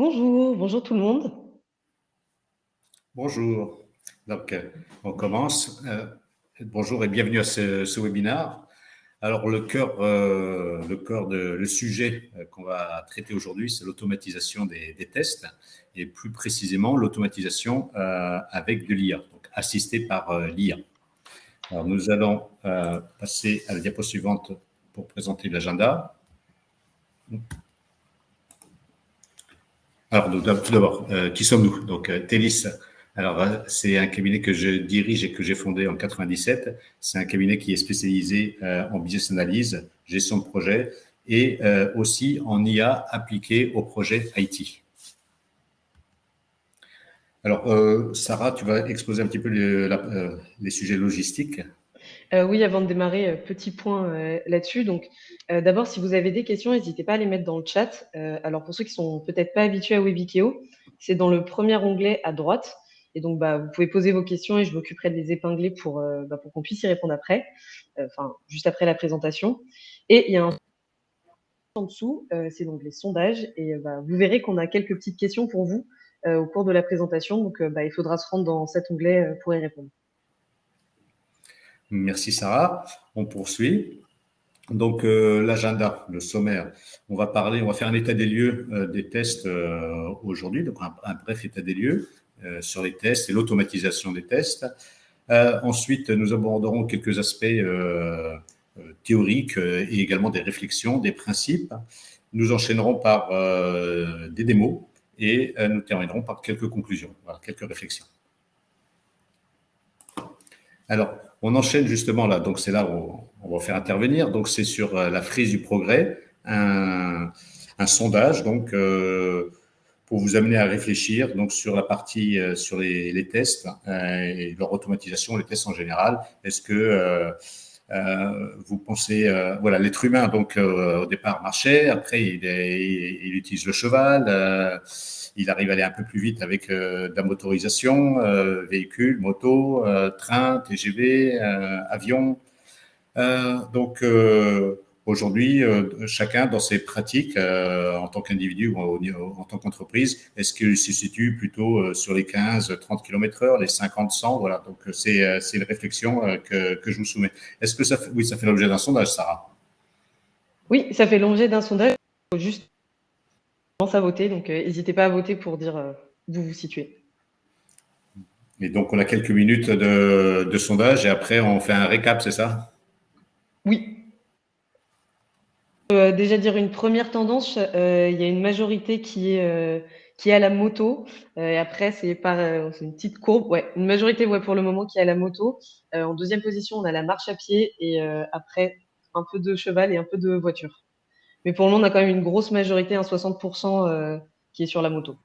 Bonjour, bonjour tout le monde. Bonjour. Donc, on commence. Bonjour et bienvenue à ce webinaire. Alors, le sujet qu'on va traiter aujourd'hui, c'est l'automatisation des tests et plus précisément l'automatisation avec de l'IA, donc assistée par l'IA. Alors, nous allons passer à la diapo suivante pour présenter l'agenda. Alors, tout d'abord, qui sommes-nous? Donc, Télis, alors, c'est un cabinet que je dirige et que j'ai fondé en 97. C'est un cabinet qui est spécialisé en business analyse, gestion de projet et aussi en IA appliquée au projet IT. Alors, Sarah, tu vas exposer un petit peu les sujets logistiques. Oui, avant de démarrer, petit point là-dessus. Donc, d'abord, si vous avez des questions, n'hésitez pas à les mettre dans le chat. Alors, pour ceux qui sont peut-être pas habitués à Webikeo, c'est dans le premier onglet à droite. Et donc, vous pouvez poser vos questions et je m'occuperai de les épingler pour qu'on puisse y répondre après, enfin, juste après la présentation. Et il y a un en dessous, c'est l'onglet sondage. Et vous verrez qu'on a quelques petites questions pour vous au cours de la présentation. Donc, il faudra se rendre dans cet onglet pour y répondre. Merci, Sarah. On poursuit. Donc, l'agenda, le sommaire. On va faire un état des lieux des tests aujourd'hui, donc un bref état des lieux sur les tests et l'automatisation des tests. Ensuite, nous aborderons quelques aspects théoriques et également des réflexions, des principes. Nous enchaînerons par des démos et nous terminerons par quelques conclusions, voilà, quelques réflexions. Alors, on enchaîne justement là, donc c'est là où on va faire intervenir. Donc, c'est sur la frise du progrès, un sondage, donc pour vous amener à réfléchir donc sur la partie sur les tests et leur automatisation, les tests en général. Est-ce que vous pensez, voilà, l'être humain donc au départ marchait, après il utilise le cheval. Il arrive à aller un peu plus vite avec de la motorisation, véhicules, motos, trains, TGV, avions. Donc aujourd'hui, chacun dans ses pratiques en tant qu'individu ou en tant qu'entreprise, est-ce qu'il se situe plutôt sur les 15-30 km/h, les 50-100? Voilà, donc c'est une réflexion que je vous soumets. Est-ce que ça fait l'objet d'un sondage, Sarah? Oui, ça fait l'objet d'un sondage. Il faut juste commencer à voter, donc n'hésitez pas à voter pour dire où vous vous situez. Et donc, on a quelques minutes de sondage et après, on fait un récap, c'est ça? Oui. Déjà dire une première tendance, il y a une majorité qui est à la moto. Et après, c'est une petite courbe. Ouais, une majorité pour le moment qui est à la moto. En deuxième position, on a la marche à pied et après, un peu de cheval et un peu de voiture. Mais pour le moment, on a quand même une grosse majorité, un 60% qui est sur la moto.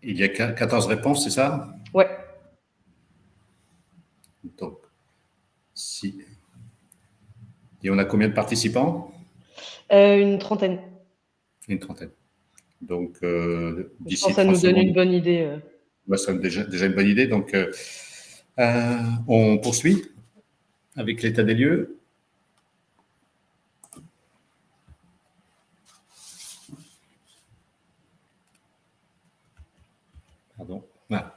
Il y a 14 réponses, c'est ça? Ouais. Donc, si. Et on a combien de participants? Une trentaine. Une trentaine. Donc, Je pense d'ici que ça 30 nous donne une secondes, bonne idée. ça donne déjà une bonne idée. Donc, on poursuit avec l'état des lieux. Pardon. Voilà.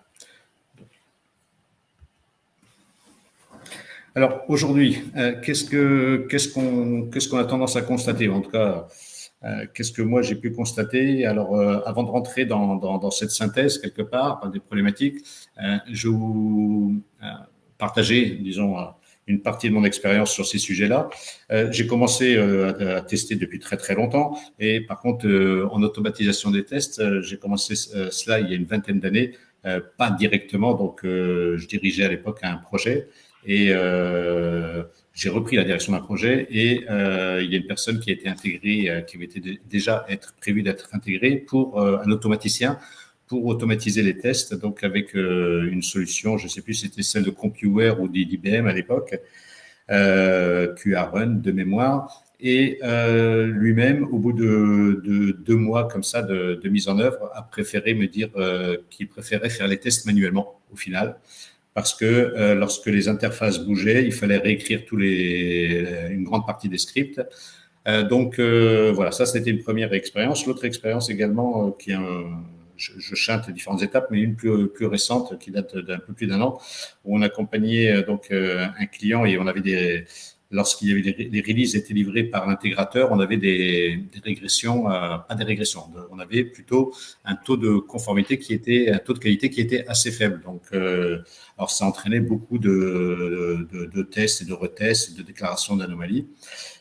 Alors, aujourd'hui, qu'est-ce qu'on a tendance à constater? En tout cas, qu'est-ce que moi j'ai pu constater? Alors, avant de rentrer dans cette synthèse quelque part des problématiques, je vous partager, disons, une partie de mon expérience sur ces sujets-là. J'ai commencé à tester depuis très très longtemps et par contre, en automatisation des tests, j'ai commencé cela il y a une vingtaine d'années, pas directement, donc je dirigeais à l'époque un projet. Et j'ai repris la direction d'un projet et il y a une personne qui a été intégrée, qui avait été déjà prévue d'être intégrée pour un automaticien pour automatiser les tests, donc avec une solution, je ne sais plus si c'était celle de CompuWare ou d'IBM à l'époque, QRun de mémoire. Et lui-même, au bout de 2 mois comme ça de mise en œuvre, a préféré me dire qu'il préférait faire les tests manuellement au final parce que lorsque les interfaces bougeaient, il fallait réécrire une grande partie des scripts. Voilà, ça c'était une première expérience. L'autre expérience également, je chante les différentes étapes, mais une plus récente qui date d'un peu plus d'un an, où on accompagnait un client et on avait lorsqu'il y avait les releases étaient livrées par l'intégrateur, on avait des régressions, pas des régressions, on avait plutôt un taux de conformité un taux de qualité qui était assez faible. Donc, alors ça entraînait beaucoup de tests et de retests, et de déclarations d'anomalies.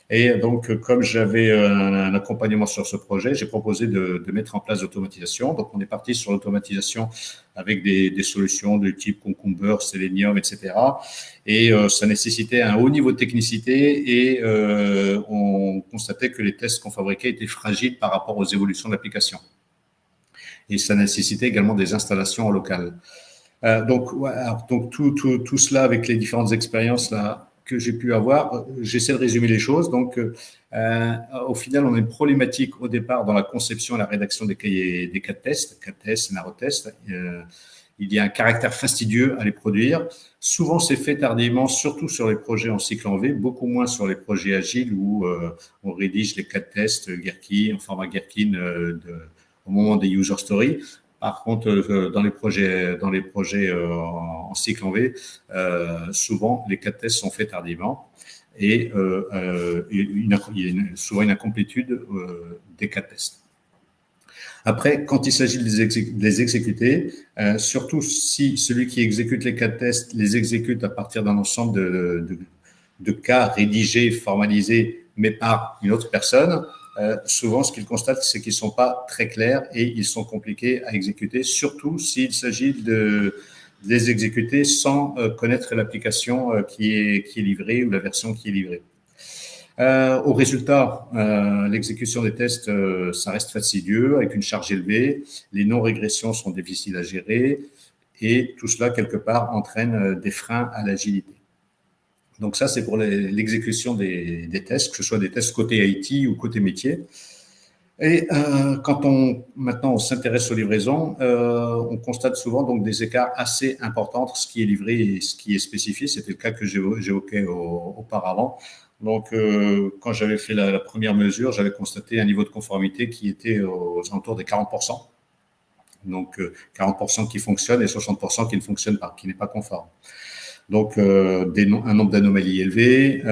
Et donc, comme j'avais un accompagnement sur ce projet, j'ai proposé de mettre en place l'automatisation. Donc, on est parti sur l'automatisation avec des solutions de type Concumber, Selenium, etc. Et ça nécessitait un haut niveau de technicité et on constatait que les tests qu'on fabriquait étaient fragiles par rapport aux évolutions de l'application. Et ça nécessitait également des installations en local. Donc tout cela avec les différentes expériences là que j'ai pu avoir, j'essaie de résumer les choses. Donc, au final, on a une problématique au départ dans la conception et la rédaction des cahiers, des cas de test, scénario test. Il y a un caractère fastidieux à les produire. Souvent, c'est fait tardivement, surtout sur les projets en cycle en V, beaucoup moins sur les projets agiles où on rédige les cas de test Gherkin, en format Gherkin au moment des user stories. Par contre, dans les projets en cycle en V, souvent les cas de test sont faits tardivement et il y a souvent une incomplétude des cas de test. Après, quand il s'agit de les exécuter, surtout si celui qui exécute les cas de test les exécute à partir d'un ensemble de cas rédigés, formalisés, mais par une autre personne, souvent, ce qu'ils constatent, c'est qu'ils ne sont pas très clairs et ils sont compliqués à exécuter, surtout s'il s'agit de les exécuter sans connaître l'application qui est livrée ou la version qui est livrée. Au résultat, l'exécution des tests, ça reste fastidieux, avec une charge élevée, les non-régressions sont difficiles à gérer et tout cela, quelque part, entraîne des freins à l'agilité. Donc ça, c'est pour l'exécution des tests, que ce soit des tests côté IT ou côté métier. Et quand maintenant on s'intéresse aux livraisons, on constate souvent donc des écarts assez importants entre ce qui est livré et ce qui est spécifié. C'était le cas que j'évoquais auparavant. Donc, quand j'avais fait la première mesure, j'avais constaté un niveau de conformité qui était aux alentours des 40%. Donc, 40% qui fonctionne et 60% qui ne fonctionne pas, qui n'est pas conforme. Donc, un nombre d'anomalies élevé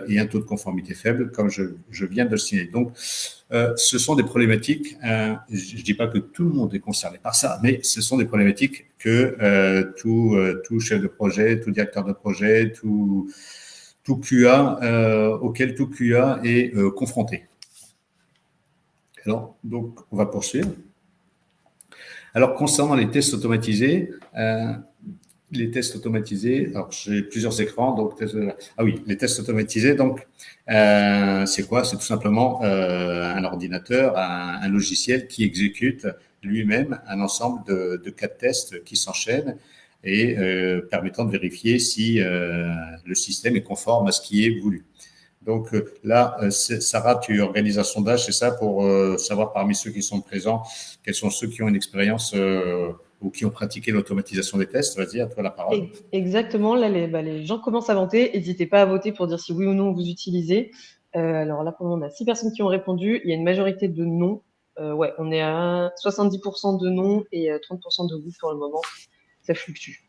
et un taux de conformité faible, comme je viens de le signaler. Donc, ce sont des problématiques, je ne dis pas que tout le monde est concerné par ça, mais ce sont des problématiques que tout chef de projet, tout directeur de projet, tout QA, auquel tout QA est confronté. Alors, donc, on va poursuivre. Alors, concernant les tests automatisés, alors j'ai plusieurs écrans, donc les tests automatisés, donc c'est quoi? C'est tout simplement un ordinateur, un logiciel qui exécute lui-même un ensemble de cas de tests qui s'enchaînent et permettant de vérifier si le système est conforme à ce qui est voulu. Donc là, Sarah, tu organises un sondage, c'est ça, pour savoir parmi ceux qui sont présents, quels sont ceux qui ont une expérience ou qui ont pratiqué l'automatisation des tests. Vas-y, à toi la parole. Exactement, là les gens commencent à voter. N'hésitez pas à voter pour dire si oui ou non vous utilisez. Alors là, pour le moment, on a 6 personnes qui ont répondu. Il y a une majorité de non. Ouais, on est à 70% de non et 30% de oui pour le moment. Ça fluctue.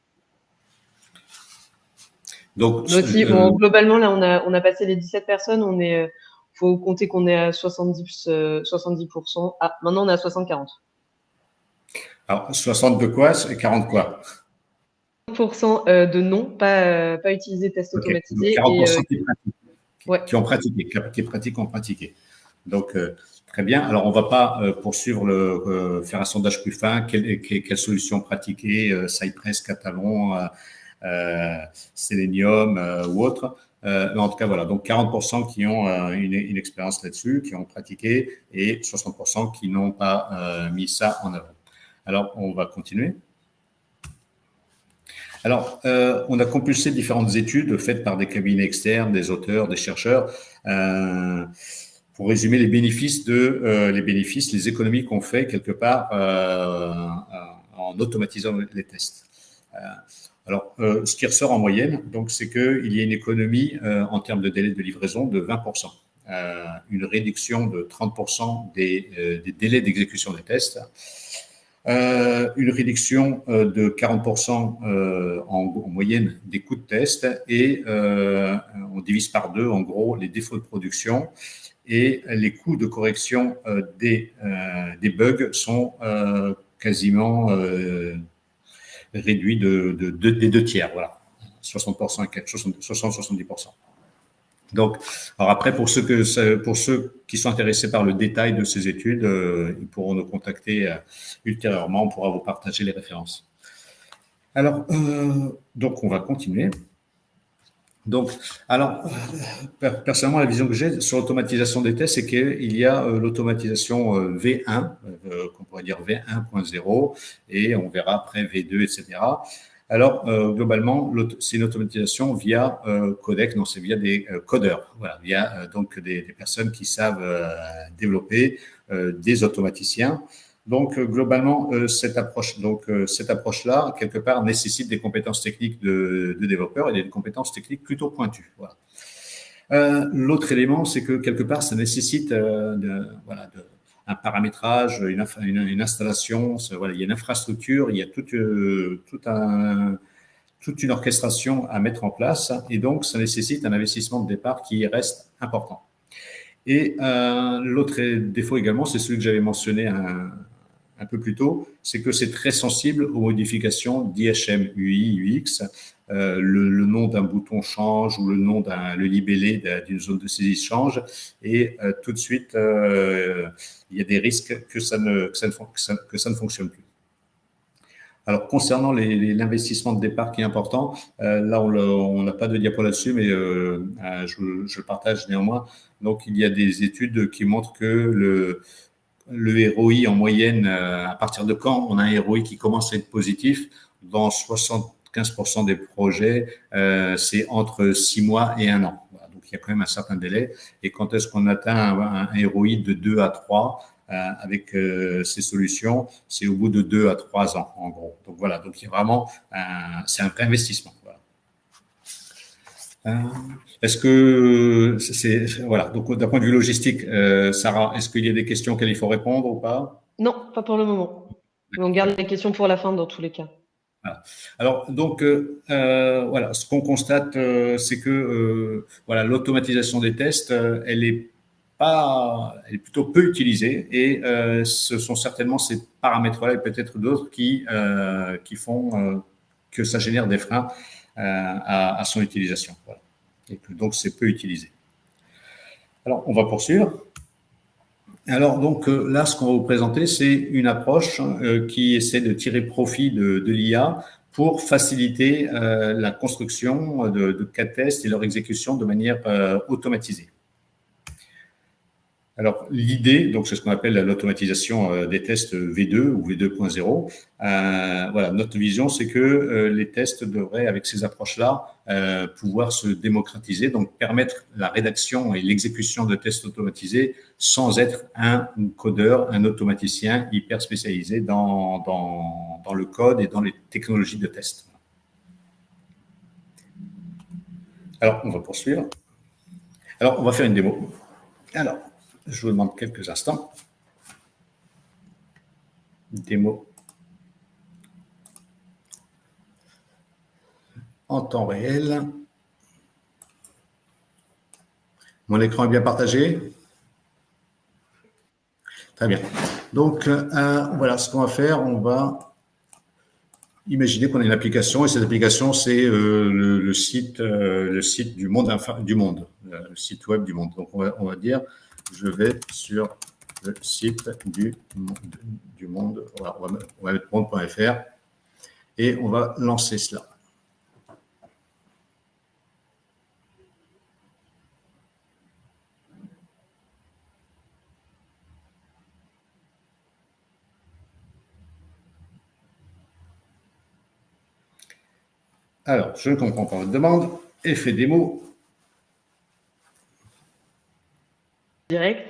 Donc, globalement, là, on a passé les 17 personnes. Faut compter qu'on est à 70%. Ah, maintenant, on est à 60-40. Alors, 60 de quoi et 40 quoi? 40% de non, pas utiliser test automatisé. 40% qui ont pratiqué. Donc, très bien. Alors, on ne va pas poursuivre faire un sondage plus fin. Quelle solution pratiquer, Cypress, Catalan, Selenium ou autre. Mais en tout cas, voilà. Donc, 40% qui ont une expérience là-dessus, qui ont pratiqué, et 60% qui n'ont pas mis ça en avant. Alors, on va continuer. Alors, on a compulsé différentes études faites par des cabinets externes, des auteurs, des chercheurs, pour résumer les bénéfices, les économies qu'on fait quelque part en automatisant les tests. Alors, ce qui ressort en moyenne, donc, c'est qu'il y a une économie en termes de délai de livraison de 20%. une réduction de 30% des délais d'exécution des tests, une réduction de 40% en moyenne des coûts de test, et on divise par deux, en gros, les défauts de production, et les coûts de correction des bugs sont quasiment réduits des deux tiers, voilà, 60% et 60-70%. Donc, alors après, pour ceux qui sont intéressés par le détail de ces études, ils pourront nous contacter ultérieurement, on pourra vous partager les références. Alors, donc, on va continuer. Donc, alors, personnellement, la vision que j'ai sur l'automatisation des tests, c'est qu'il y a l'automatisation V1, qu'on pourrait dire V1.0, et on verra après V2, etc. Alors, globalement, c'est une automatisation via codec, non, c'est via des codeurs, voilà, via donc des personnes qui savent développer, des automaticiens. Donc, globalement, cette approche-là, quelque part, nécessite des compétences techniques de développeurs et des compétences techniques plutôt pointues. Voilà. L'autre élément, c'est que quelque part, ça nécessite un paramétrage, une installation. Voilà, il y a une infrastructure, il y a toute une orchestration à mettre en place, et donc ça nécessite un investissement de départ qui reste important. Et l'autre défaut également, c'est celui que j'avais mentionné un peu plus tôt, c'est que c'est très sensible aux modifications d'IHM, UI, UX. Le nom d'un bouton change, ou le libellé d'une zone de saisie change, et tout de suite, il y a des risques que ça ne fonctionne plus. Alors, concernant l'investissement de départ qui est important, là, on n'a pas de diapo là-dessus, mais je le partage néanmoins. Donc, il y a des études qui montrent que le ROI en moyenne, à partir de quand on a un ROI qui commence à être positif, dans 75% des projets, c'est entre 6 mois et 1 an. Voilà, donc, il y a quand même un certain délai. Et quand est-ce qu'on atteint un ROI de 2 à 3 avec ces solutions, c'est au bout de 2 à 3 ans, en gros. Donc, voilà, donc il y a vraiment c'est un vrai investissement. Voilà. Est-ce que voilà, donc d'un point de vue logistique, Sarah, est-ce qu'il y a des questions auxquelles il faut répondre ou pas? Non, pas pour le moment. Mais on garde les questions pour la fin dans tous les cas. Voilà. Alors, donc, voilà, ce qu'on constate, c'est que voilà, l'automatisation des tests, elle est plutôt peu utilisée, et ce sont certainement ces paramètres-là et peut-être d'autres qui font que ça génère des freins à son utilisation. Voilà. Et que donc c'est peu utilisé. Alors, on va poursuivre. Alors, donc là, ce qu'on va vous présenter, c'est une approche qui essaie de tirer profit de l'IA pour faciliter la construction de cas de tests et leur exécution de manière automatisée. Alors, l'idée, donc c'est ce qu'on appelle l'automatisation des tests V2 ou V2.0. Voilà, notre vision, c'est que les tests devraient, avec ces approches-là, pouvoir se démocratiser, donc permettre la rédaction et l'exécution de tests automatisés sans être un codeur, un automaticien hyper spécialisé dans le code et dans les technologies de test. Alors, on va poursuivre. Alors, on va faire une démo. Alors, je vous demande quelques instants. Démo en temps réel. Mon écran est bien partagé? Très bien. Donc, voilà, ce qu'on va faire, on va imaginer qu'on a une application, et cette application, c'est le site du monde, le site web du monde. Donc, on va dire, je vais sur le site du monde. Voilà, on va mettre monde.fr et on va lancer cela. Alors, je ne comprends pas votre demande. Effet démo. Direct.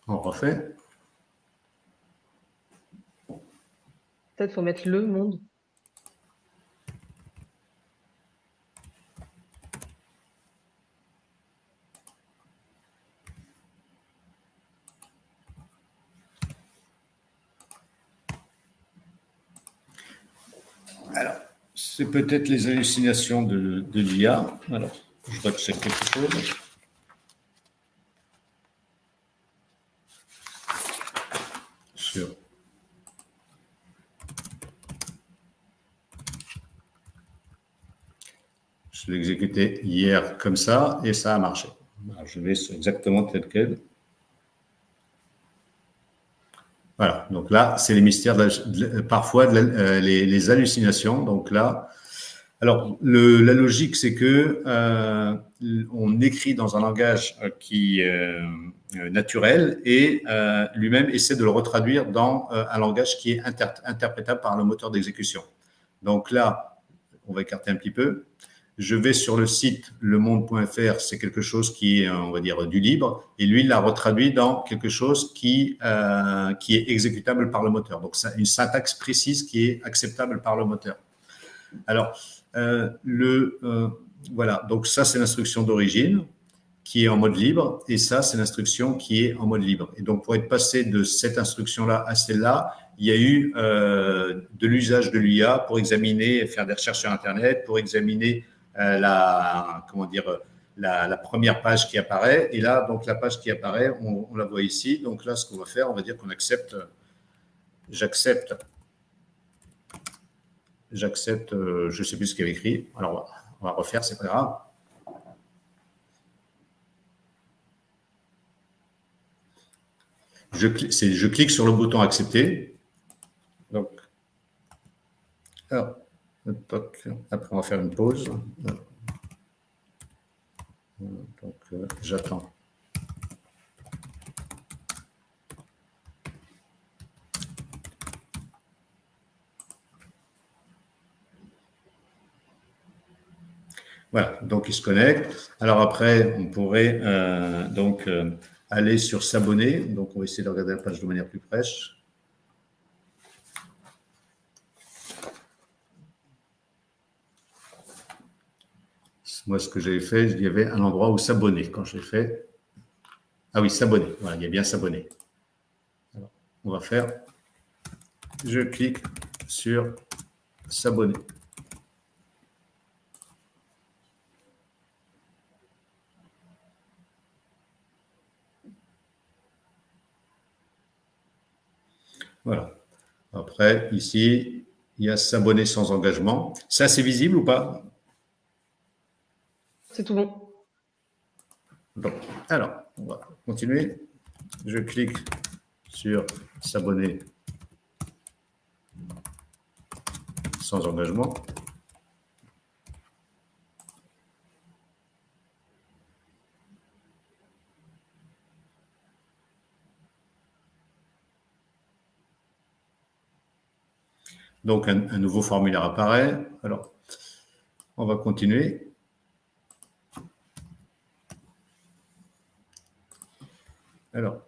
On refait. Peut-être faut mettre le monde. Alors, c'est peut-être les hallucinations de l'IA. Alors, je dois checker quelque chose. Sur. Je l'ai exécuté hier comme ça et ça a marché. Alors, je vais exactement tel quel. Voilà, donc là, c'est les mystères, parfois les hallucinations. Donc là, alors la logique, c'est que on écrit dans un langage qui naturel et lui-même essaie de le retraduire dans un langage qui est interprétable par le moteur d'exécution. Donc là, on va écarter un petit peu. Je vais sur le site lemonde.fr, c'est quelque chose qui est, on va dire, du libre, et lui, il l'a retraduit dans quelque chose qui est exécutable par le moteur. Donc, c'est une syntaxe précise qui est acceptable par le moteur. Alors, voilà, donc ça, c'est l'instruction d'origine qui est en mode libre, et ça, c'est l'instruction qui est en mode libre. Et donc, pour être passé de cette instruction-là à celle-là, il y a eu de l'usage de l'IA pour examiner, faire des recherches sur Internet, pour examiner la première page qui apparaît. Et là, donc, la page qui apparaît, on la voit ici. Donc là, ce qu'on va faire, on va dire qu'on accepte, j'accepte, je ne sais plus ce qu'il y avait écrit. Alors, on va refaire, c'est pas grave. Je clique sur le bouton accepter. Donc, alors, après, on va faire une pause. Donc, j'attends. Voilà, donc il se connecte. Alors après, on pourrait aller sur s'abonner. Donc, on va essayer de regarder la page de manière plus fraîche. Moi, ce que j'avais fait, il y avait un endroit où s'abonner. Quand j'ai fait, ah oui, s'abonner. Voilà, il y a bien s'abonner. Alors, on va faire, je clique sur s'abonner. Voilà. Après, ici, il y a s'abonner sans engagement. Ça, c'est visible ou pas? C'est tout bon. Bon. Alors, on va continuer. Je clique sur s'abonner sans engagement. Donc, un nouveau formulaire apparaît. Alors, on va continuer. Alors,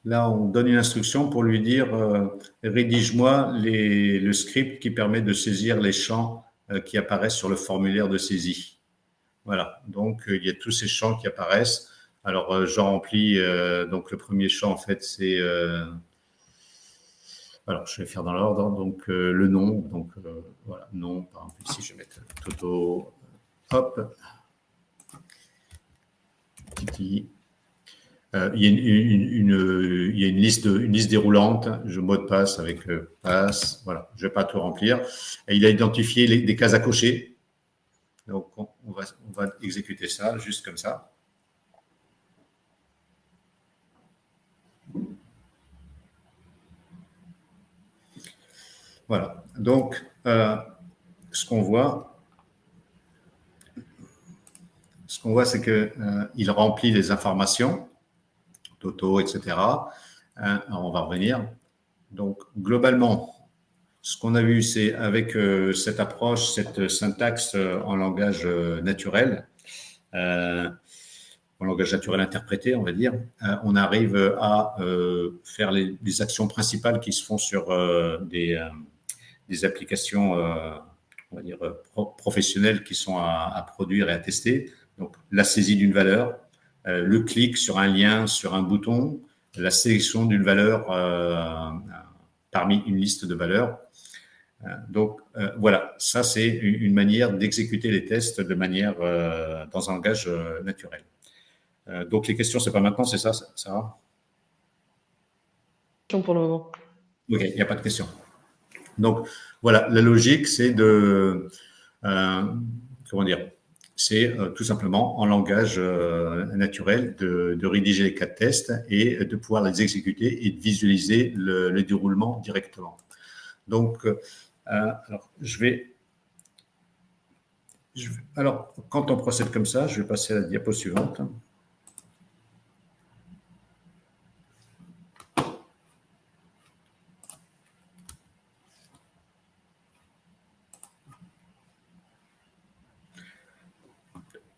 là, on donne une instruction pour lui dire rédige-moi le script qui permet de saisir les champs qui apparaissent sur le formulaire de saisie. Voilà, donc il y a tous ces champs qui apparaissent. Alors, j'en remplis, donc le premier champ, en fait, c'est... alors, je vais faire dans l'ordre. Donc, le nom. Donc, voilà, nom. Par exemple, ici, je vais mettre Toto. Hop. Titi. Il y a une liste déroulante. Je mot de passe avec passe. Voilà, je ne vais pas tout remplir. Et il a identifié des cases à cocher. Donc, on va exécuter ça juste comme ça. Voilà. Donc, ce qu'on voit, c'est qu'il remplit les informations, Toto, etc. On va revenir. Donc, globalement, ce qu'on a vu, c'est avec cette approche, cette syntaxe en langage naturel, en langage naturel interprété, on va dire, on arrive à faire les actions principales qui se font sur des applications, on va dire, professionnelles qui sont à produire et à tester. Donc, la saisie d'une valeur, le clic sur un lien, sur un bouton, la sélection d'une valeur parmi une liste de valeurs. Donc, voilà, ça, c'est une manière d'exécuter les tests de manière dans un langage naturel. Donc, les questions, c'est pas maintenant, c'est ça, Sarah? Pour le moment. Ok, il n'y a pas de question. Donc, voilà, la logique, c'est de, comment dire, c'est tout simplement en langage naturel de rédiger les cas de test et de pouvoir les exécuter et de visualiser le déroulement directement. Donc, alors, alors, quand on procède comme ça, je vais passer à la diapo suivante.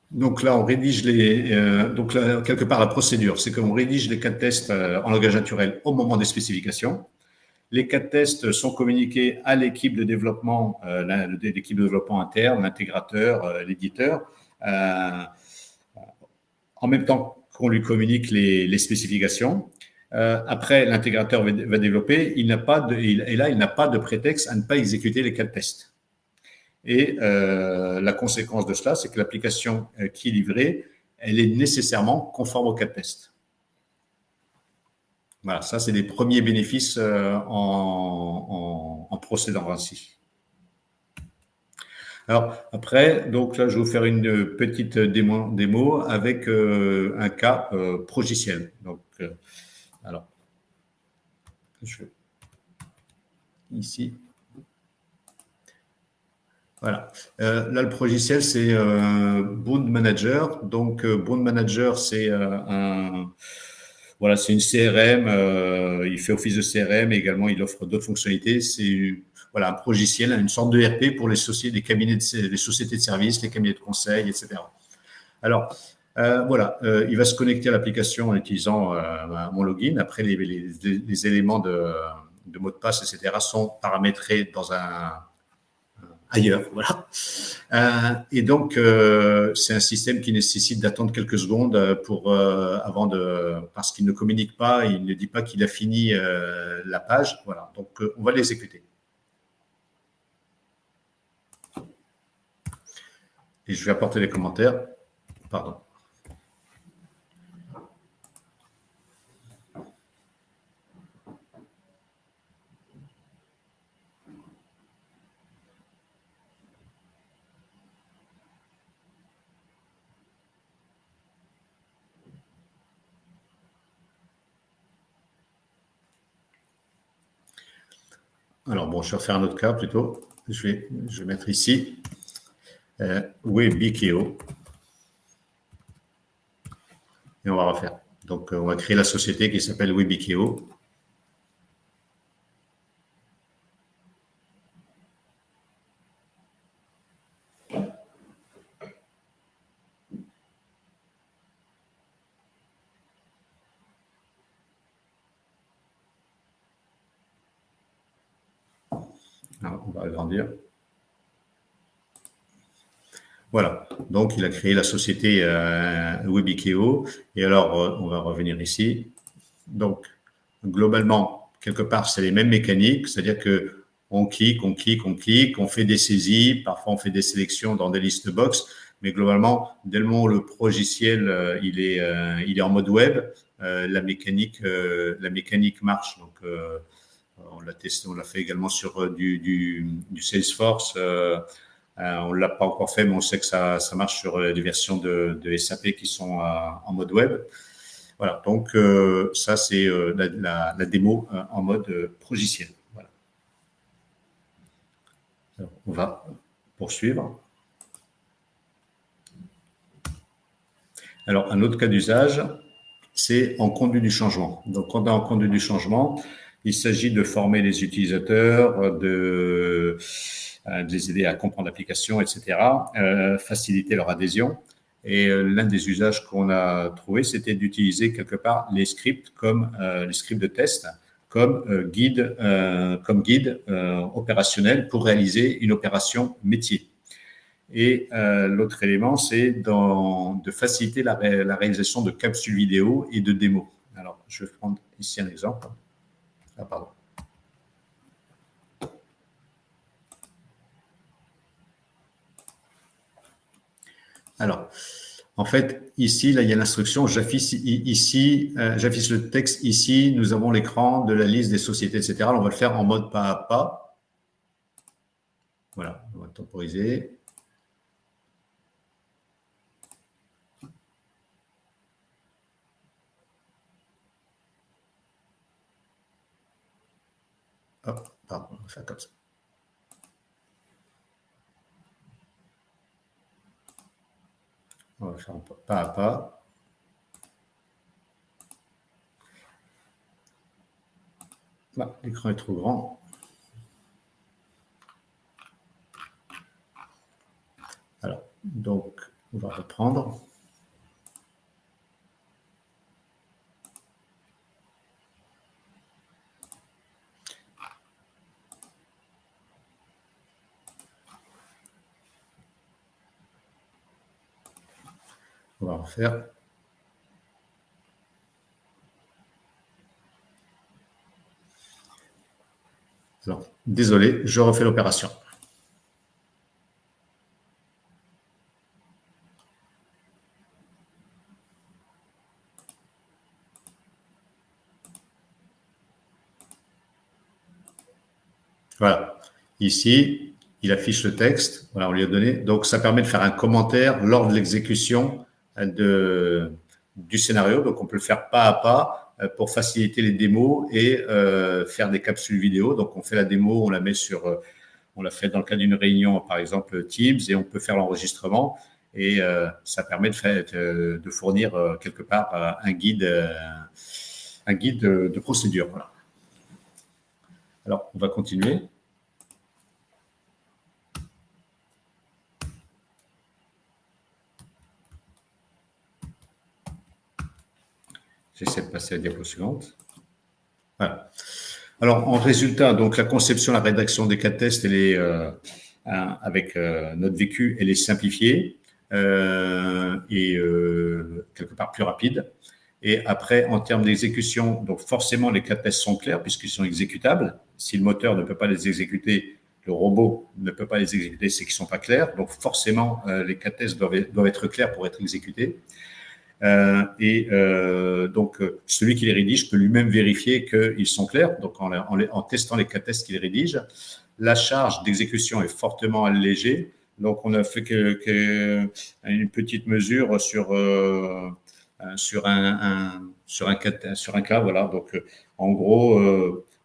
Donc là, on rédige donc là, quelque part, la procédure, c'est qu'on rédige les cas de test en langage naturel au moment des spécifications. Les cas de test sont communiqués à l'équipe de développement, l'équipe de développement interne, l'intégrateur, l'éditeur, en même temps qu'on lui communique les spécifications. Après, l'intégrateur va développer. Il n'a pas de prétexte à ne pas exécuter les cas de test. Et la conséquence de cela, c'est que l'application qui est livrée, elle est nécessairement conforme au cas de test. Voilà, ça, c'est les premiers bénéfices en procédant ainsi. Alors, après, donc là, je vais vous faire une petite démo avec un cas progiciel. Donc, alors, je vais ici. Voilà. Là, le progiciel, c'est Bound Manager. Donc, Bound Manager, c'est voilà, c'est une CRM. Il fait office de CRM et également, il offre d'autres fonctionnalités. C'est voilà, un progiciel, une sorte de RP pour les sociétés, les sociétés de services, les cabinets de conseil, etc. Alors, voilà, il va se connecter à l'application en utilisant mon login. Après, les éléments de mot de passe, etc., sont paramétrés dans ailleurs, voilà. Et donc, c'est un système qui nécessite d'attendre quelques secondes parce qu'il ne communique pas, il ne dit pas qu'il a fini la page. Voilà, donc on va l'exécuter. Et je vais apporter les commentaires. Pardon. Alors, bon, je vais refaire un autre cas plutôt. Je vais mettre ici WebIKEO. Et on va refaire. Donc, on va créer la société qui s'appelle WebIKEO. Alors, on va agrandir. Voilà, donc il a créé la société WebIKEO. Et alors, on va revenir ici. Donc, globalement, quelque part, c'est les mêmes mécaniques, c'est-à-dire que on clique, on fait des saisies, parfois on fait des sélections dans des listes box, mais globalement, dès le moment où le logiciel il est en mode web, la mécanique marche. Donc, on l'a testé, on l'a fait également sur du Salesforce. On ne l'a pas encore fait, mais on sait que ça marche sur les versions de SAP qui sont en mode web. Voilà, donc ça, c'est la démo en mode progiciel. Voilà. Alors, on va poursuivre. Alors, un autre cas d'usage, c'est en conduite du changement. Donc, quand on est en conduite du changement, il s'agit de former les utilisateurs, de les aider à comprendre l'application, etc., faciliter leur adhésion. Et l'un des usages qu'on a trouvé, c'était d'utiliser quelque part les scripts comme les scripts de test comme guide opérationnel pour réaliser une opération métier. Et l'autre élément, c'est de faciliter la réalisation de capsules vidéo et de démos. Alors, je vais prendre ici un exemple. Ah, pardon. Alors, en fait, ici, là, il y a l'instruction. J'affiche ici, j'affiche le texte ici. Nous avons l'écran de la liste des sociétés, etc. Alors, on va le faire en mode pas à pas. Voilà, on va temporiser. Hop, pardon, on va faire comme ça. On va faire pas à pas. Bah, l'écran est trop grand. Alors, donc, on va reprendre. On va refaire. Alors, désolé, je refais l'opération. Voilà. Ici, il affiche le texte. Voilà, on lui a donné. Donc, ça permet de faire un commentaire lors de l'exécution du scénario. Donc, on peut le faire pas à pas pour faciliter les démos et faire des capsules vidéo. Donc, on fait la démo, on la met sur, on l'a fait dans le cadre d'une réunion, par exemple Teams, et on peut faire l'enregistrement. Et ça permet de fournir quelque part un guide de procédure. Voilà. Alors, on va continuer. J'essaie de passer à la diapo suivante. Voilà. Alors, en résultat, donc la conception, la rédaction des cas de test, elle est, avec notre vécu, elle est simplifiée et quelque part plus rapide. Et après, en termes d'exécution, donc forcément, les cas de test sont clairs puisqu'ils sont exécutables. Si le moteur ne peut pas les exécuter, le robot ne peut pas les exécuter, c'est qu'ils ne sont pas clairs. Donc, forcément, les cas de test doivent être clairs pour être exécutés. Donc, celui qui les rédige peut lui-même vérifier qu'ils sont clairs, donc en testant les cas de test qu'il rédige. La charge d'exécution est fortement allégée, donc on a fait une petite mesure sur un cas, voilà. Donc, en gros,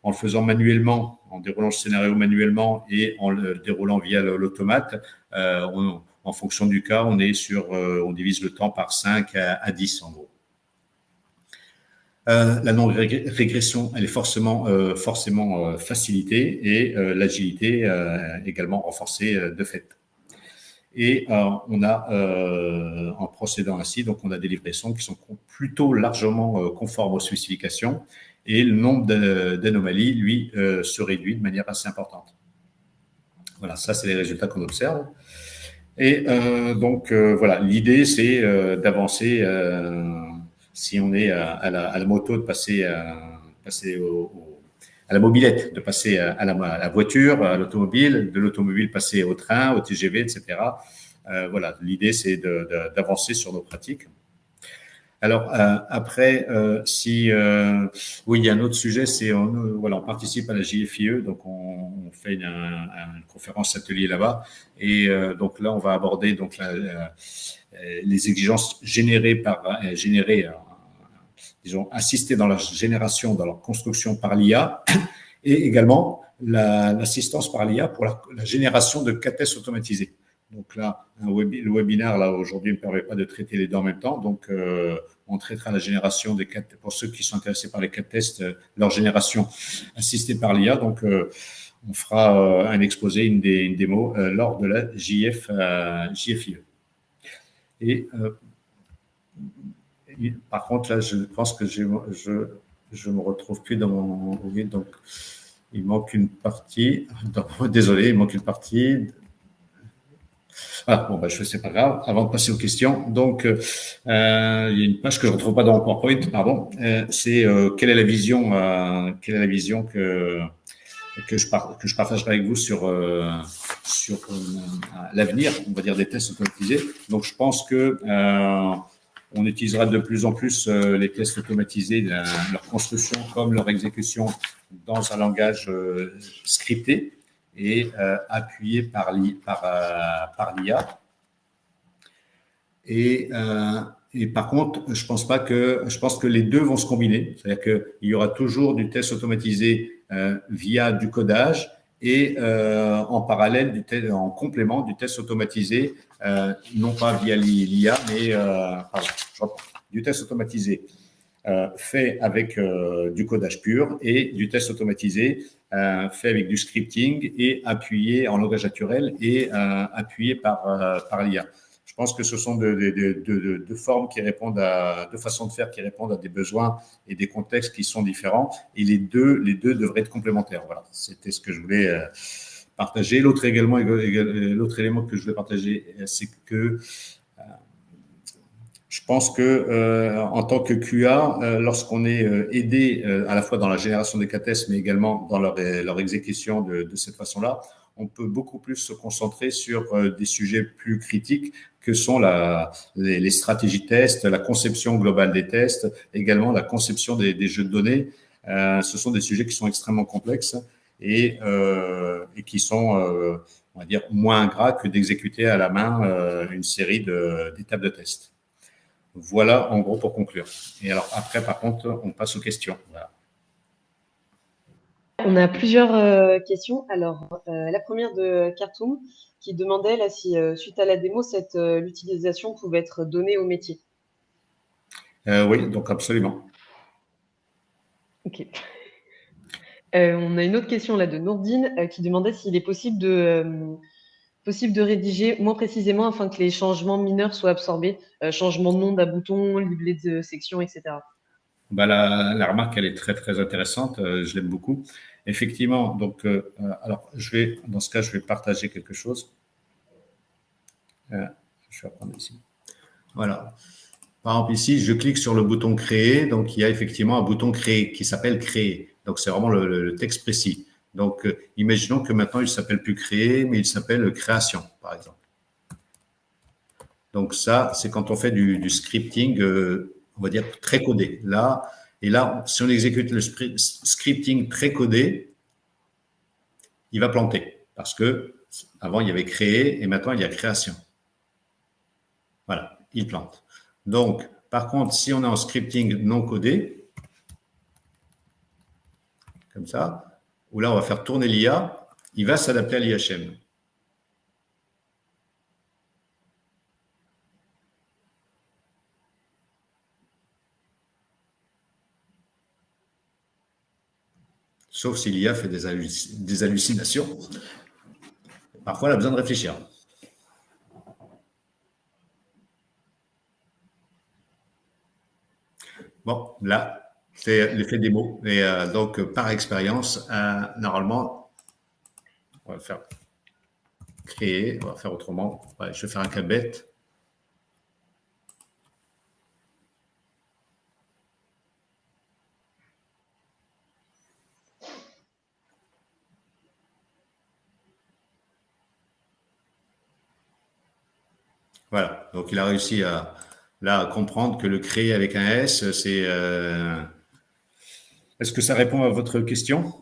en le faisant manuellement, en déroulant le scénario manuellement et en le déroulant via l'automate, en fonction du cas, on divise le temps par 5 à 10 en gros. La non-régression, elle est forcément facilitée et l'agilité également renforcée de fait. Et on a, en procédant ainsi, donc on a des livraisons qui sont plutôt largement conformes aux spécifications et le nombre d'anomalies, lui, se réduit de manière assez importante. Voilà, ça, c'est les résultats qu'on observe. Et donc, voilà, l'idée, c'est d'avancer, si on est à la moto, de passer à la mobilette, de passer à la voiture, à l'automobile, de l'automobile passer au train, au TGV, etc. Voilà, l'idée, c'est d'avancer sur nos pratiques. Alors, après, oui, il y a un autre sujet, c'est voilà, on participe à la JFIE, donc on fait une conférence atelier là-bas, et donc là, on va aborder donc les exigences disons, assistées dans leur génération, dans leur construction par l'IA, et également l'assistance par l'IA pour la génération de cas tests automatisés. Donc là, le webinaire, là, aujourd'hui, ne permet pas de traiter les deux en même temps. Donc, on traitera la génération des cas, pour ceux qui sont intéressés par les cas tests, leur génération assistée par l'IA. Donc, on fera un exposé, une démo lors de la JFIE. Et par contre, là, je pense que je me retrouve plus dans mon. Oui, donc, il manque une partie. Désolé, il manque une partie. Ah, bon, c'est pas grave. Avant de passer aux questions, donc, il y a une page que je ne retrouve pas dans mon PowerPoint, pardon. C'est quelle est la vision que je partagerai avec vous sur l'avenir, on va dire, des tests automatisés. Donc, je pense que on utilisera de plus en plus les tests automatisés, leur construction comme leur exécution dans un langage scripté et appuyé par l'IA. Et par contre, je pense que les deux vont se combiner. C'est-à-dire qu'il y aura toujours du test automatisé via du codage et en parallèle, en complément du test automatisé, non pas via l'IA, mais du test automatisé fait avec du codage pur et du test automatisé fait avec du scripting et appuyé en langage naturel et appuyé par l'IA. Je pense que ce sont deux formes qui répondent deux façons de faire qui répondent à des besoins et des contextes qui sont différents. Et les deux devraient être complémentaires. Voilà, c'était ce que je voulais partager. L'autre élément que je voulais partager, c'est que je pense que en tant que QA, lorsqu'on est aidé à la fois dans la génération des cas tests, mais également dans leur exécution de cette façon-là, on peut beaucoup plus se concentrer sur des sujets plus critiques que sont les stratégies tests, la conception globale des tests, également la conception des jeux de données. Ce sont des sujets qui sont extrêmement complexes et qui sont, on va dire, moins ingrats que d'exécuter à la main une série d'étapes de test. Voilà, en gros, pour conclure. Et alors, après, par contre, on passe aux questions. Voilà. On a plusieurs questions. Alors, la première de Khartoum qui demandait là, si, suite à la démo, l'utilisation pouvait être donnée au métier. Oui, donc absolument. Ok. On a une autre question là de Nourdine qui demandait s'il est possible de rédiger moins précisément afin que les changements mineurs soient absorbés, changement de nom d'un bouton, libellé de section, etc. La remarque, elle est très, très intéressante. Je l'aime beaucoup. Effectivement, donc, alors, dans ce cas, je vais partager quelque chose. Je vais reprendre ici. Voilà. Par exemple, ici, je clique sur le bouton créer. Donc, il y a effectivement un bouton créer qui s'appelle créer. Donc, c'est vraiment le texte précis. Donc, imaginons que maintenant, il ne s'appelle plus créer, mais il s'appelle création, par exemple. Donc, ça, c'est quand on fait du scripting, on va dire, très codé. Là, si on exécute le scripting très codé, il va planter. Parce que avant, il y avait créer et maintenant, il y a création. Voilà, il plante. Donc, par contre, si on est en scripting non codé, comme ça, où là, on va faire tourner l'IA, il va s'adapter à l'IHM. Sauf si l'IA fait des hallucinations. Parfois, elle a besoin de réfléchir. Bon, là, c'est l'effet démo. Et donc, par expérience, normalement, on va faire créer, on va faire autrement. Ouais, je vais faire un cas bête. Voilà, donc il a réussi à comprendre que le créer avec un S, c'est. Est-ce que ça répond à votre question?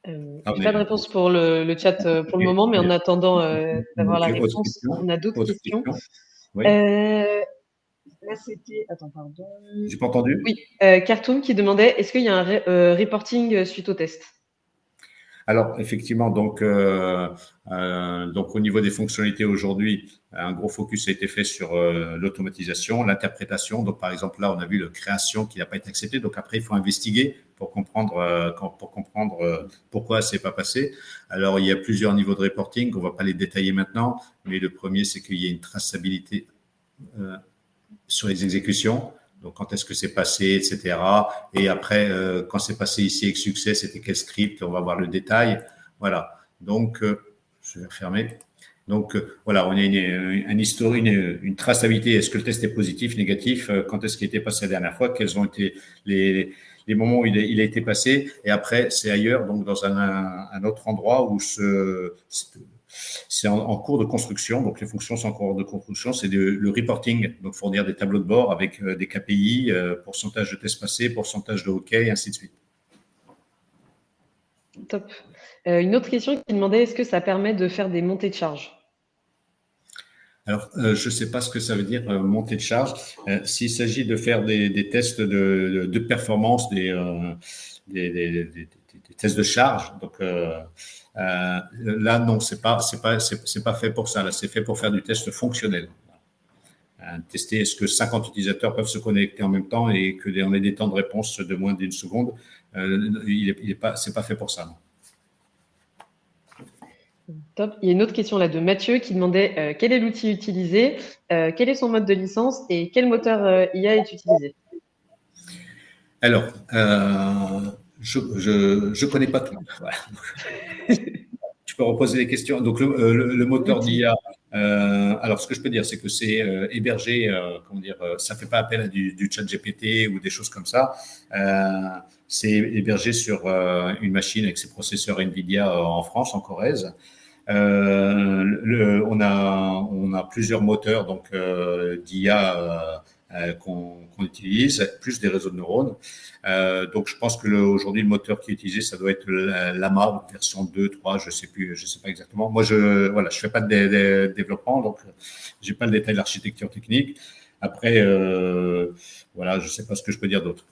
Je n'ai pas de réponse pour le chat pour le moment, mais en attendant d'avoir la réponse, on a d'autres questions. Oui. Là, c'était. Attends, pardon. J'ai pas entendu. Oui, Khartoum qui demandait est-ce qu'il y a un reporting suite au test? Alors, effectivement, donc au niveau des fonctionnalités aujourd'hui, un gros focus a été fait sur l'automatisation, l'interprétation. Donc, par exemple, là, on a vu la création qui n'a pas été acceptée. Donc, après, il faut investiguer pour comprendre, pourquoi c'est pas passé. Alors, il y a plusieurs niveaux de reporting. On va pas les détailler maintenant, mais le premier, c'est qu'il y ait une traçabilité sur les exécutions. Donc, quand est-ce que c'est passé, etc. Et après, quand c'est passé ici avec succès, c'était quel script? On va voir le détail. Voilà. Donc, je vais refermer. Donc, voilà, on a un historique, une traçabilité. Est-ce que le test est positif, négatif? Quand est-ce qu'il a été passé la dernière fois? Quels ont été les moments où il a été passé? Et après, c'est ailleurs, donc dans un autre endroit où c'est en cours de construction, donc les fonctions sont en cours de construction, c'est le reporting, donc fournir des tableaux de bord avec des KPI, pourcentage de tests passés, pourcentage de OK, et ainsi de suite. Top. Une autre question qui demandait, est-ce que ça permet de faire des montées de charge? Alors, je ne sais pas ce que ça veut dire montée de charge. S'il s'agit de faire des tests de performance, des tests de charge, donc là non, c'est pas fait pour ça. Là, c'est fait pour faire du test fonctionnel. Tester est-ce que 50 utilisateurs peuvent se connecter en même temps et que on ait des temps de réponse de moins d'une seconde. C'est pas fait pour ça. Non. Top. Il y a une autre question là de Mathieu qui demandait quel est l'outil utilisé, quel est son mode de licence et quel moteur IA est utilisé. Alors, je connais pas tout. Voilà. Tu peux reposer les questions. Donc, le moteur d'IA, alors ce que je peux dire, c'est que c'est hébergé, comment dire, ça fait pas appel à du chat GPT ou des choses comme ça. C'est hébergé sur une machine avec ses processeurs NVIDIA en France, en Corrèze. On a plusieurs moteurs donc d'IA qu'on utilise, plus des réseaux de neurones. Donc, je pense que aujourd'hui, le moteur qui est utilisé, ça doit être Llama, version 2, 3, je sais pas exactement. Moi, je fais pas de développement, donc j'ai pas le détail de l'architecture technique. Après, voilà, je sais pas ce que je peux dire d'autre.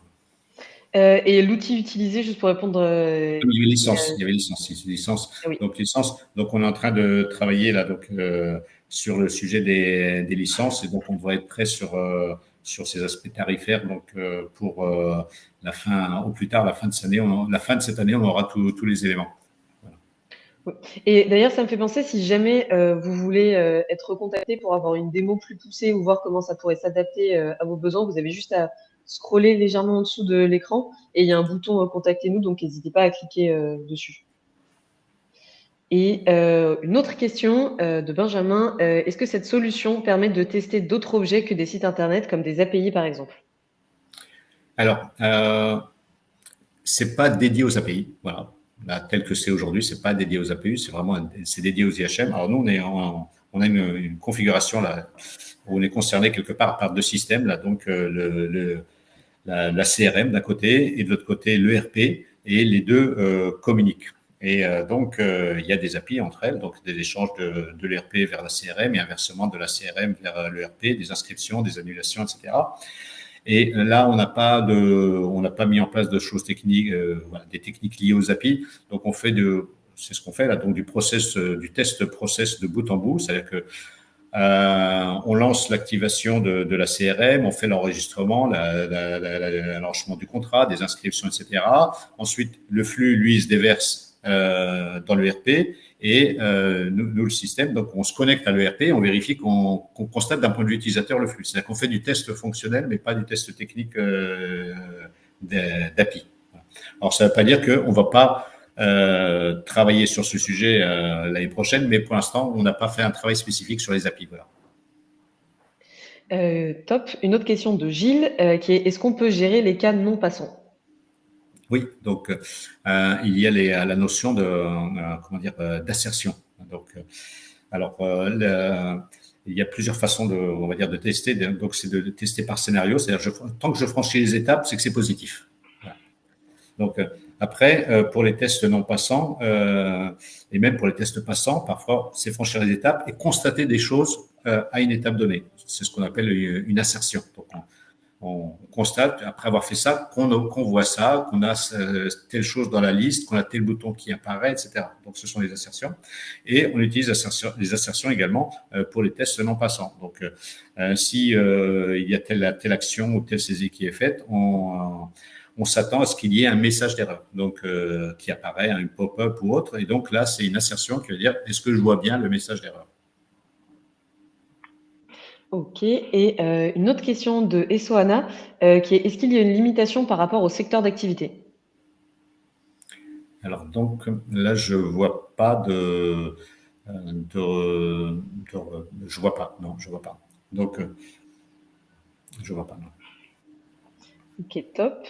Et l'outil utilisé, juste pour répondre. Il y avait licence. Oui. Donc, on est en train de travailler là, donc, sur le sujet des licences, et donc on devrait être prêt sur ces aspects tarifaires. Donc, pour la fin, au plus tard, la fin de cette année, on aura tous les éléments. Voilà. Oui. Et d'ailleurs, ça me fait penser, si jamais vous voulez être recontacté pour avoir une démo plus poussée ou voir comment ça pourrait s'adapter à vos besoins, vous avez juste à scroller légèrement en dessous de l'écran et il y a un bouton contactez-nous, donc n'hésitez pas à cliquer dessus. Et une autre question de Benjamin, est-ce que cette solution permet de tester d'autres objets que des sites internet, comme des API par exemple? Alors, c'est pas dédié aux API, voilà. Là, tel que c'est aujourd'hui, c'est pas dédié aux API, c'est dédié aux IHM. Alors nous, on a une configuration là où on est concerné quelque part par deux systèmes là, donc la CRM d'un côté et de l'autre côté l'ERP, et les deux communiquent. Et donc, il y a des API entre elles, donc des échanges de l'ERP vers la CRM et inversement de la CRM vers l'ERP, des inscriptions, des annulations, etc. Et là, on n'a pas mis en place de choses techniques, voilà, des techniques liées aux API. Donc, c'est ce qu'on fait là, donc du test process de bout en bout, c'est-à-dire que on lance l'activation de la CRM, on fait l'enregistrement, l'enregistrement du contrat, des inscriptions, etc. Ensuite, le flux, lui, se déverse dans l'ERP, et nous, le système, donc on se connecte à l'ERP, on vérifie qu'on constate d'un point de vue utilisateur le flux. C'est-à-dire qu'on fait du test fonctionnel, mais pas du test technique d'API. Alors, ça ne veut pas dire qu'on ne va pas travailler sur ce sujet l'année prochaine, mais pour l'instant, on n'a pas fait un travail spécifique sur les API. Voilà. Top. Une autre question de Gilles qui est: est-ce qu'on peut gérer les cas non passants? Oui, donc il y a la notion d'assertion. Donc, alors, il y a plusieurs façons on va dire, de tester. Donc, c'est de tester par scénario. C'est-à-dire, tant que je franchis les étapes, c'est que c'est positif. Voilà. Donc, après, pour les tests non passants, et même pour les tests passants, parfois, c'est franchir les étapes et constater des choses à une étape donnée. C'est ce qu'on appelle une assertion. Donc, on constate, après avoir fait ça, qu'on voit ça, qu'on a telle chose dans la liste, qu'on a tel bouton qui apparaît, etc. Donc, ce sont les assertions. Et on utilise les assertions également pour les tests non passants. Donc, si il y a telle action ou telle saisie qui est faite, on s'attend à ce qu'il y ait un message d'erreur, donc qui apparaît, une pop-up ou autre. Et donc là, c'est une assertion qui veut dire est-ce que je vois bien le message d'erreur? Ok. Et une autre question de Essoana qui est est-ce qu'il y a une limitation par rapport au secteur d'activité? Alors donc là, je vois pas je vois pas, non, je vois pas. Donc je vois pas, non. Ok, top.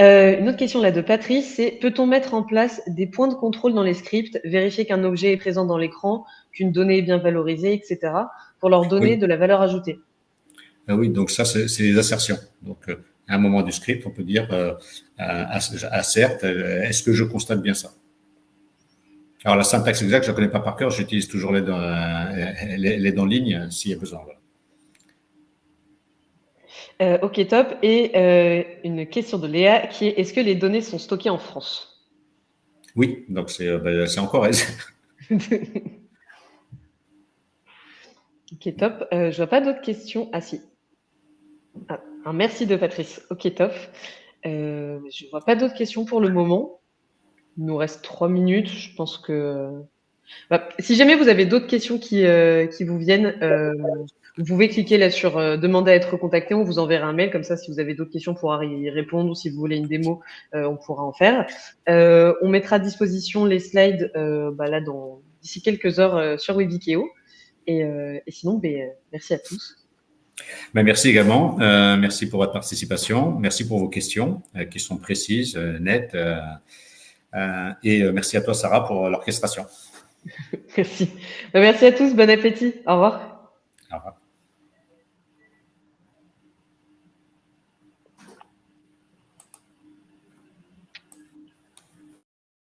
Une autre question là de Patrice, c'est peut-on mettre en place des points de contrôle dans les scripts, vérifier qu'un objet est présent dans l'écran, qu'une donnée est bien valorisée, etc., pour leur donner Oui, de la valeur ajoutée? oui, donc ça, c'est les assertions. Donc à un moment du script, on peut dire assert, est-ce que je constate bien ça? Alors la syntaxe exacte, je ne la connais pas par cœur, j'utilise toujours l'aide en ligne s'il y a besoin. Voilà. Ok, top. Et une question de Léa qui est est-ce que les données sont stockées en France? Oui, donc c'est en Corrèze. Ok, top. Je vois pas d'autres questions. Ah si. Ah, un merci de Patrice. Ok, top. Je vois pas d'autres questions pour le moment. Il nous reste 3 minutes. Je pense que si jamais vous avez d'autres questions qui vous viennent, vous pouvez cliquer là sur demander à être contacté. On vous enverra un mail comme ça. Si vous avez d'autres questions, on pourra y répondre ou si vous voulez une démo, on pourra en faire. On mettra à disposition les slides là d'ici quelques heures sur Webikeo. Et sinon, merci à tous. Ben, merci également. Merci pour votre participation. Merci pour vos questions qui sont précises, nettes. Et merci à toi, Sarah, pour l'orchestration. Merci. Merci à tous. Bon appétit. Au revoir. Au revoir.